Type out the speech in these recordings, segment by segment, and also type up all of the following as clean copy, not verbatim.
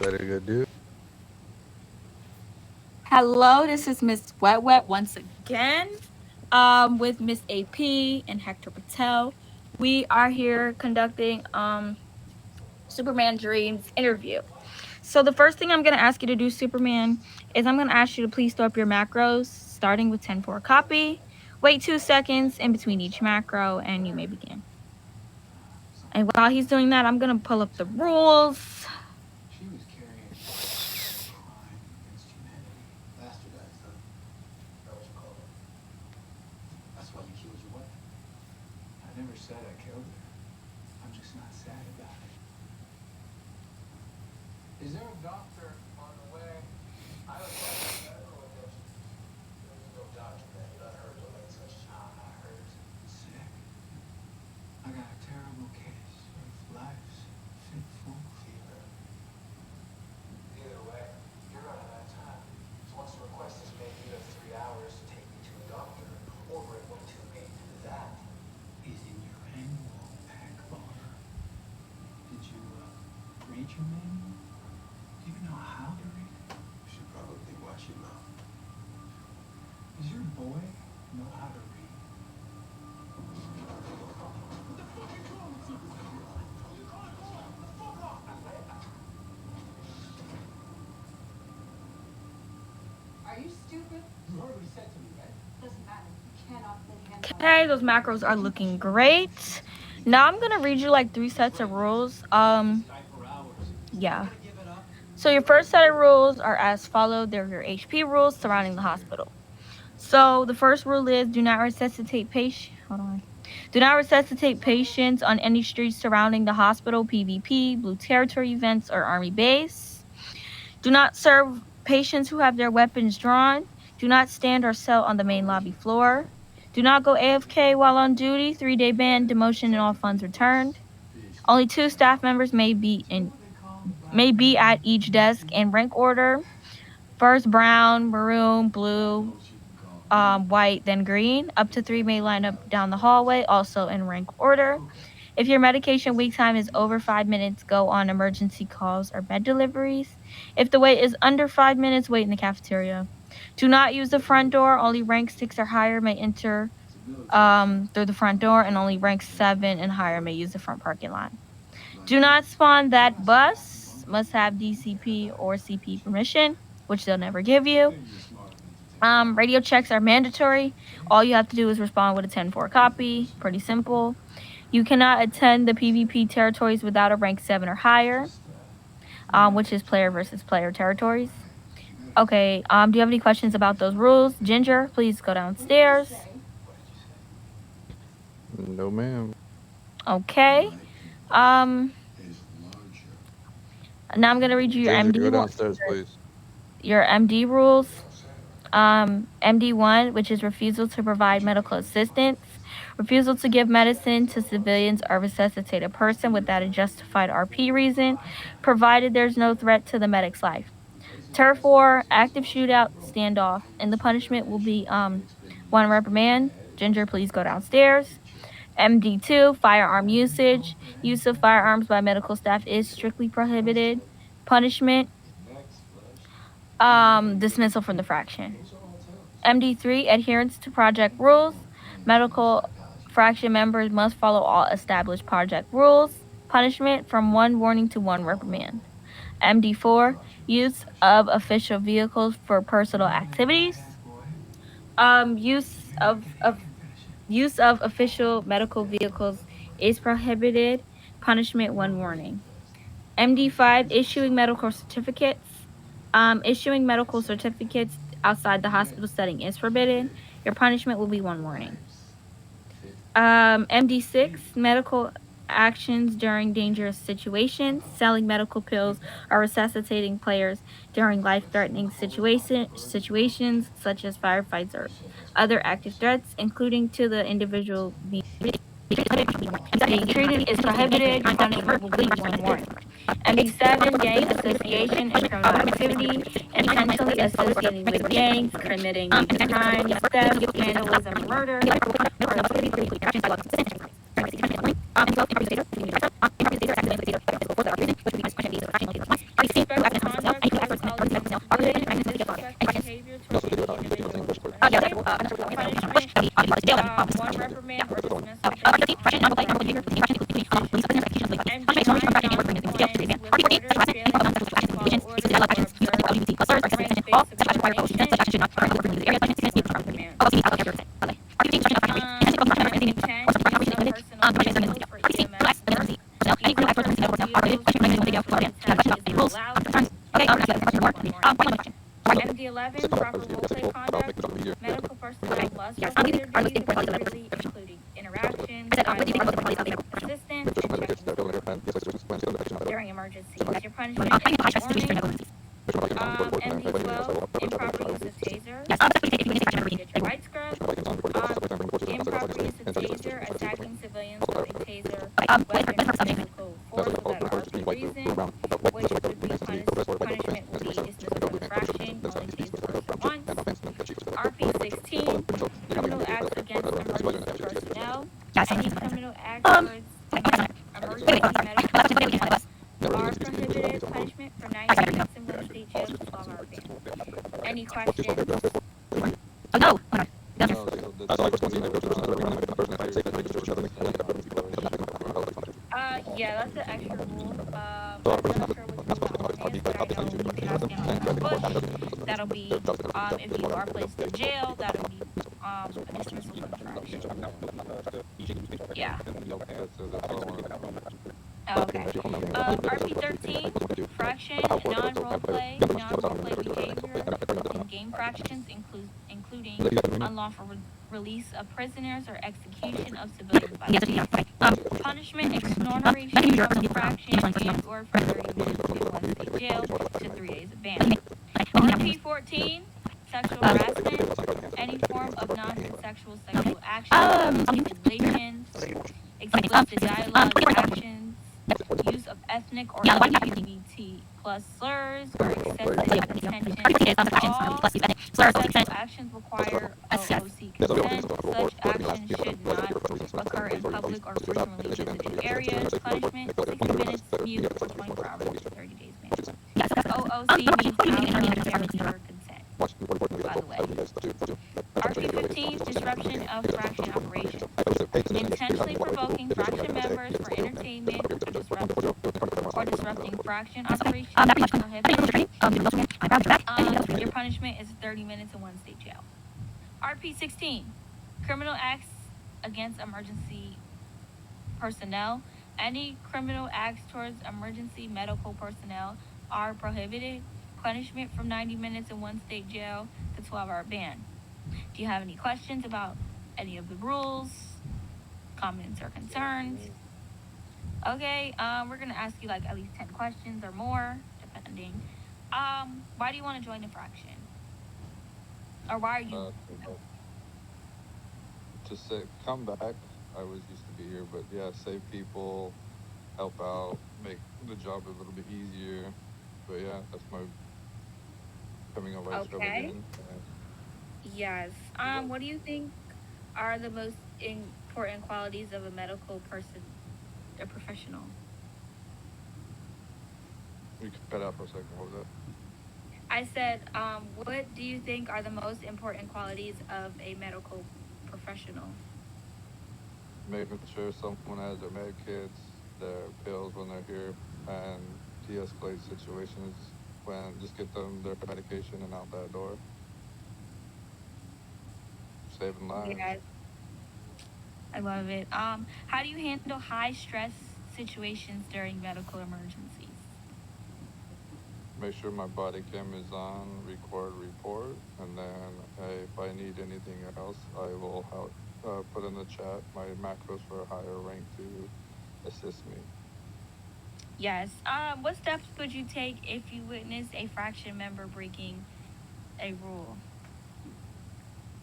Better good dude. Hello, this is Miss Wet Wet once again, with Miss AP and Hector Patel. We are here conducting Superman Dreams interview. So the first thing I'm gonna ask you to do, Superman, is I'm gonna ask you to please throw up your macros, starting with 10 for a copy. Wait 2 seconds in between each macro, and you may begin. And while he's doing that, I'm gonna pull up the rules. She was carrying a crime against humanity. Bastardized, huh? That what you call it? That's why you killed your wife. I never said I killed her. I'm just not sad about it. Is there a doctor on the way? I don't have medical attention. There's no doctor that let her delay such time. I heard sick. I got a terrible case of life's fitful fever. Either way, you're running out of time. So once the request is made, you have 3 hours to take me to a doctor or bring one to me. That is in your annual pack bar. Did you read your manual? Do you know how to read it? You should probably watch your mouth. Does your boy know how to read? Are you stupid? You heard what he said to me, right? Doesn't matter. You cannot lay hands on Okay, those macros are looking great. Now I'm gonna read you like 3 sets of rules. Yeah. So your first set of rules are as followed. They're your HP rules surrounding the hospital. So the first rule is do not resuscitate patients. Hold on. Do not resuscitate patients on any streets surrounding the hospital, PvP, Blue Territory events, or Army base. Do not serve patients who have their weapons drawn. Do not stand or sit on the main lobby floor. Do not go AFK while on duty. 3-day ban, demotion, and all funds returned. Only 2 staff members may be at each desk in rank order. First brown, maroon, blue, white, then green. Up to 3 may line up down the hallway, also in rank order. If your medication wait time is over 5 minutes, go on emergency calls or bed deliveries. If the wait is under 5 minutes, wait in the cafeteria. Do not use the front door. Only rank 6 or higher may enter through the front door, and only rank 7 and higher may use the front parking lot. Do not spawn that bus. Must have DCP or CP permission, which they'll never give you. Radio checks are mandatory. All you have to do is respond with a 10-4 copy. Pretty simple. You cannot attend the PvP territories without a rank 7 or higher, which is player versus player territories. Okay, do you have any questions about those rules? Ginger, please go downstairs. No, ma'am. Okay. Now I'm going to read you your Ginger, MD go rules. downstairs, please. Your MD rules. MD1, which is refusal to provide medical assistance, refusal to give medicine to civilians or resuscitate a person without a justified RP reason, provided there's no threat to the medic's life. Turf war, active shootout, standoff, and the punishment will be 1 reprimand. Ginger, please go downstairs. MD2, firearm usage. Use of firearms by medical staff is strictly prohibited. Punishment, dismissal from the fraction. MD3, adherence to project rules. Medical fraction members must follow all established project rules. Punishment from 1 warning to 1 reprimand. MD4, use of official vehicles for personal activities. Use of official medical vehicles is prohibited. Punishment 1 warning. MD5, issuing medical certificates. Issuing medical certificates outside the hospital setting is forbidden. Your punishment will be 1 warning. MD6, medical actions during dangerous situations, selling medical pills or resuscitating players during life-threatening situations such as firefights or other active threats, including to the individual being treated is prohibited. Punishment will be 1 warning. MD7, gang association and criminal activity, intentionally associating with gangs, committing crimes, theft, vandalism, murder, MD11, proper roleplay conduct. Medical personnel must fulfill their duties appropriately, including interactions, dialogue, assistance, and checking during emergencies. Your punishment is warning. MD12, improper use of taser. Get your right scrub. Improper use of taser, attacking civilians with a taser weapon is physical force without RP reason, which would be punishment will be dismissal of infraction, only taser person once. RP16, criminal acts against emergency personnel. Any criminal acts towards emergency medical personnel are prohibited. Punishment for 90 minutes in one state jail to 12-hour ban. Any questions? Yeah, that's an extra rule. I'm not sure what the is, but I know you can ask him on push. That'll be if you are placed in jail, that'll be a dismissal for infraction. Yeah. Okay. RP13, fraction, non-roleplay behavior in game fractions, including unlawful release of prisoners or execution of civilians by the punishment, exoneration from the fraction and or for 30 minutes in one state jail to 3 days of ban. RP14, sexual harassment, any form of non-consensual sexual action, manipulations, explicit dialogue, actions, use of ethnic or LGBT plus slurs or excessive attention. All sexual actions require OOC consent. Such actions should not occur in public or frequently visited areas. Punishment, 60 minutes, mute for 24 hours to 30 days ban. OOC means out of character consent, by the way. RP15, disruption of fraction operations. Intentionally provoking fraction members for entertainment or disrupting fraction operations is prohibited. Your punishment is 30 minutes in one state jail. RP16, criminal acts against emergency personnel. Any criminal acts towards emergency medical personnel are prohibited. Punishment from 90 minutes in one state jail to 12-hour ban. Do you have any questions about any of the rules, comments, or concerns? Okay, we're gonna ask you like at least 10 questions or more, depending. Why do you want to join the fraction? Or why are you? Just say, come back. I was used to be here, but yeah, save people, help out, make the job a little bit easier. But yeah, that's my coming on right scrub again. Yes. What do you think are the most important qualities of a medical person, a professional? You could cut out for a second. What was that? I said, what do you think are the most important qualities of a medical professional? Making sure someone has their med kits, their pills when they're here, and de-escalate situations when just get them their medication and out that door. Saving lives. Yes. I love it. How do you handle high stress situations during medical emergencies? Make sure my body cam is on, record report, and then if I need anything else, I will put in the chat my macros for a higher rank to assist me. Yes. What steps would you take if you witness a fraction member breaking a rule?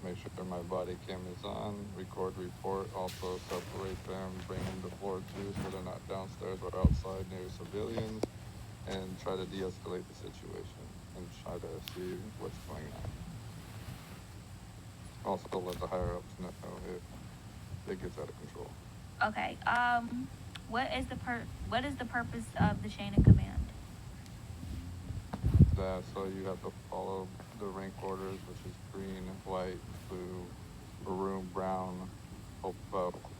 Make sure my body cam is on, record report, also separate them, bring them to floor 2 so they're not downstairs or outside near civilians, and try to de-escalate the situation and try to see what's going on. Also let the higher ups know if it gets out of control. Okay. What is the purpose of the chain of command? So you have to follow the rank orders, which is green, white, blue, maroon, brown,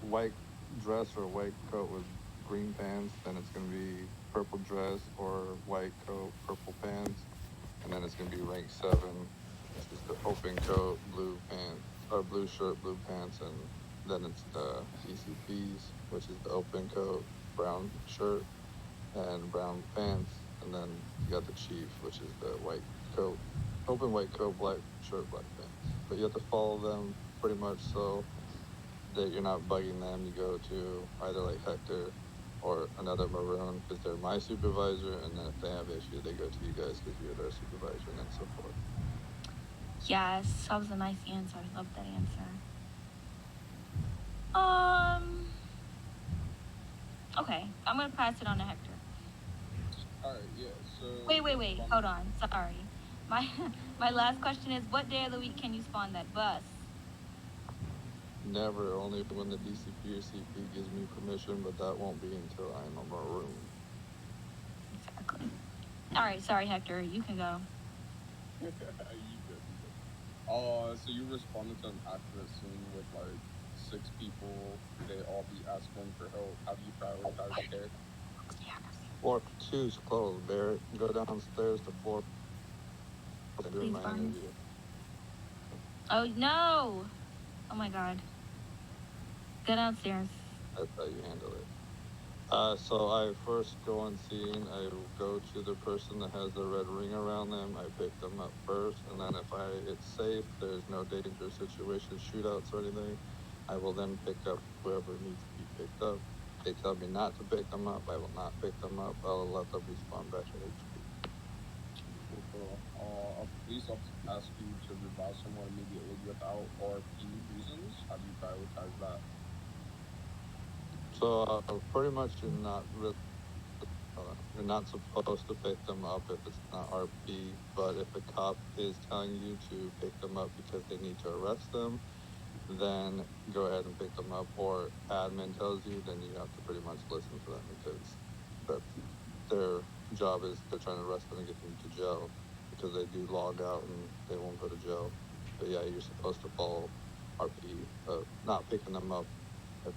white, dress or white coat with green pants, then it's gonna be purple dress or white coat, purple pants, and then it's gonna be rank 7, which is the open coat, blue pants or blue shirt, blue pants, and then it's the ECPs, which is the open coat, brown shirt, and brown pants, and then you got the chief, which is the white coat, open white coat, black shirt, black pants. But you have to follow them pretty much so that you're not bugging them. You go to either like Hector or another Maroon because they're my supervisor, and then if they have issues, they go to you guys because you're their supervisor, and then so forth. Yes, that was a nice answer. I love that answer. Um. Okay, I'm gonna pass it on to Hector. All right, yeah. So Wait. Hold on. Sorry. My my last question is, what day of the week can you spawn that bus? Never, only when the DCP or CP gives me permission, but that won't be until I'm a Maroon. Exactly. All right. Sorry, Hector. You can go. you good. So you responded to an accident scene with like 6 people. They all be asking for help. How do you prioritize care? Floor 2's closed, Barrett. Go downstairs to floor. Doing Please, my Barnes. interview. Oh no! Oh my God. Go downstairs. That's how you handle it. So I first go on scene. I go to the person that has the red ring around them. I pick them up first, and then if it's safe, there's no dangerous situation, shootouts or anything, I will then pick up whoever needs to be picked up. They tell me not to pick them up. I will not pick them up. I'll let them respawn back to HP. Cool. A police officer asks you to revive someone immediately without RP reasons. How do you prioritize that? So pretty much you're not really. You're not supposed to pick them up if it's not RP, but if a cop is telling you to pick them up because they need to arrest them, then go ahead and pick them up. Or admin tells you, then you have to pretty much listen to them because that's their job is they're trying to arrest them and get them to jail because they do log out and they won't go to jail. But yeah, you're supposed to follow RP, not picking them up if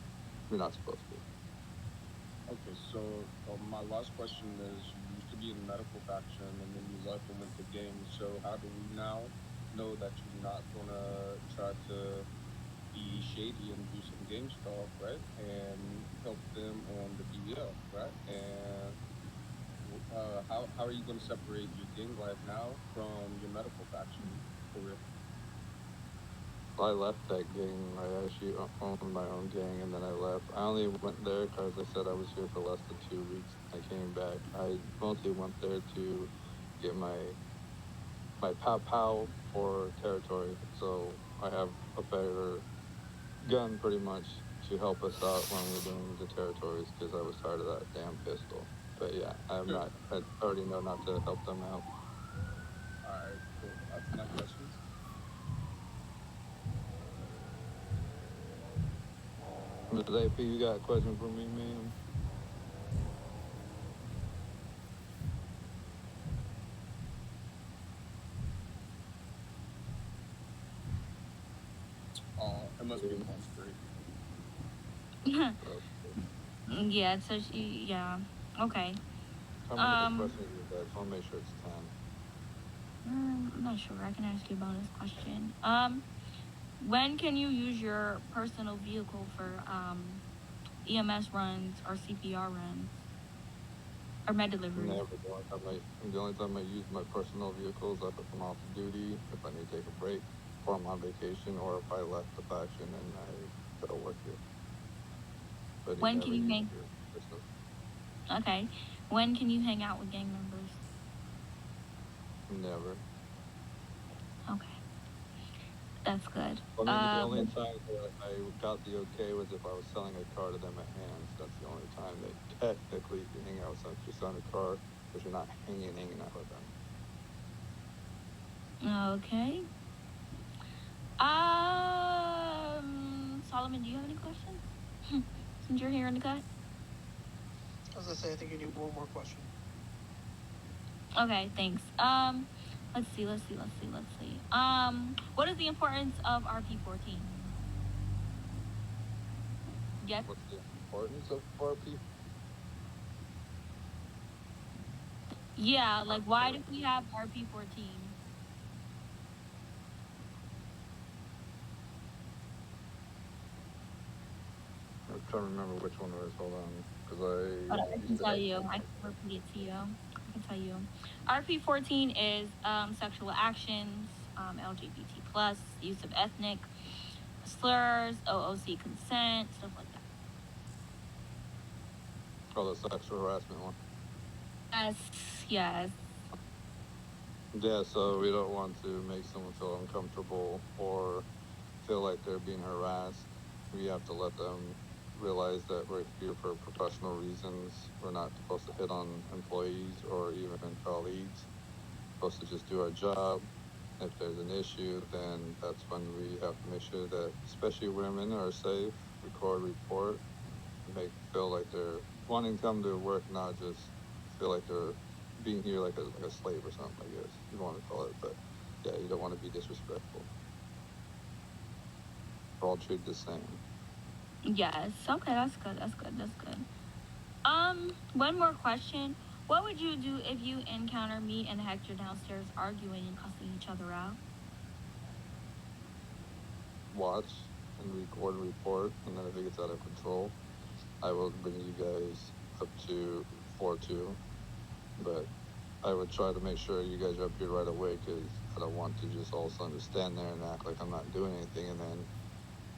you're not supposed to. Okay, so my last question is: you used to be in the medical faction, and then you left and went to games. So how do we now know that you're not gonna try to be shady and do some game stuff, right? And help them on the DL, right? And how are you gonna separate your gang life now from your medical faction career? I left that gang. I actually owned my own gang, and then I left. I only went there because I said I was here for less than 2 weeks. I came back. I mostly went there to get my pow pow for territory. So I have a better gun, pretty much, to help us out when we're doing the territories. Because I was tired of that damn pistol. But yeah, I'm not. I already know not to help them out. All right, cool. That's my questions. Ms. AP, you got a question for me, ma'am? It must be on straight. Yeah. So she. Yeah. Okay. How many questions is that? I want to make sure it's 10. I'm not sure. I can ask you a bonus question. When can you use your personal vehicle for EMS runs or CPR runs or med deliveries? Never. The only time I use my personal vehicles if I'm off duty, if I need to take a break, or I'm on vacation, or if I left the faction and I go work here. But When never can you use hang? your personal. Okay. When can you hang out with gang members? Never. Okay. That's good. I mean, the only time that I got the okay was if I was selling a car to them at hands. That's the only time that technically you can hang out with someone. If you're selling a car, but you're not hanging out with them. Okay. Solomon, do you have any questions? Since you're here in the cut. As I say, I think you need one more question. Okay, thanks. Let's see. What is the importance of RP14? Yes. What's the importance of RP? Yeah, like why do we have RP14? I'm trying to remember which one it was. Hold on, because Hold on, I I used can to tell have you. one. I can repeat it to you. I can tell you. RP14 is sexual actions, LGBT plus, use of ethnic slurs, OOC consent, stuff like that. Oh, the sexual harassment one. Yes, yes. Yeah, so we don't want to make someone feel uncomfortable or feel like they're being harassed. We have to let them realize that we're here for professional reasons. We're not supposed to hit on employees or even colleagues. We're supposed to just do our job. If there's an issue, then that's when we have to make sure that, especially women, are safe, record, report, and make feel like they're wanting to come to work, not just feel like they're being here like a slave or something. I guess you want to call it, but yeah, you don't want to be disrespectful. We're all treated the same. Yes. Okay, that's good. That's good. That's good. One more question. What would you do if you encounter me and Hector downstairs arguing and cussing each other out? Watch and record and report, and then if it gets out of control, I will bring you guys up to 4-2. But I would try to make sure you guys are up here right away because I don't want to just all of a sudden just stand there and act like I'm not doing anything, and then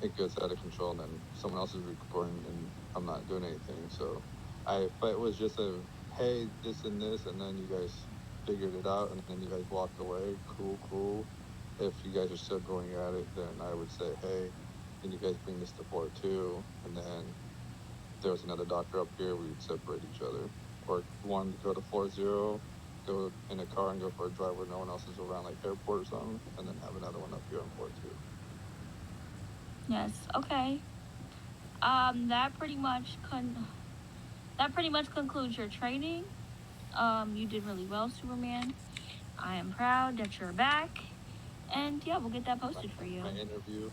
it gets out of control, and then someone else is recording and I'm not doing anything. So if it was just a hey, this and this, and then you guys figured it out, and then you guys walked away, cool. If you guys are still going at it, then I would say, hey, can you guys bring this to 4-2? And then if there was another doctor up here, we would separate each other. Or one to go to 4-0, go in a car and go for a drive where no one else is around, like airport or something, and then have another one up here on 4-2. Yes. Okay. That pretty much concludes your training. You did really well, Superman. I am proud that you're back. And yeah, we'll get that posted for you. My interview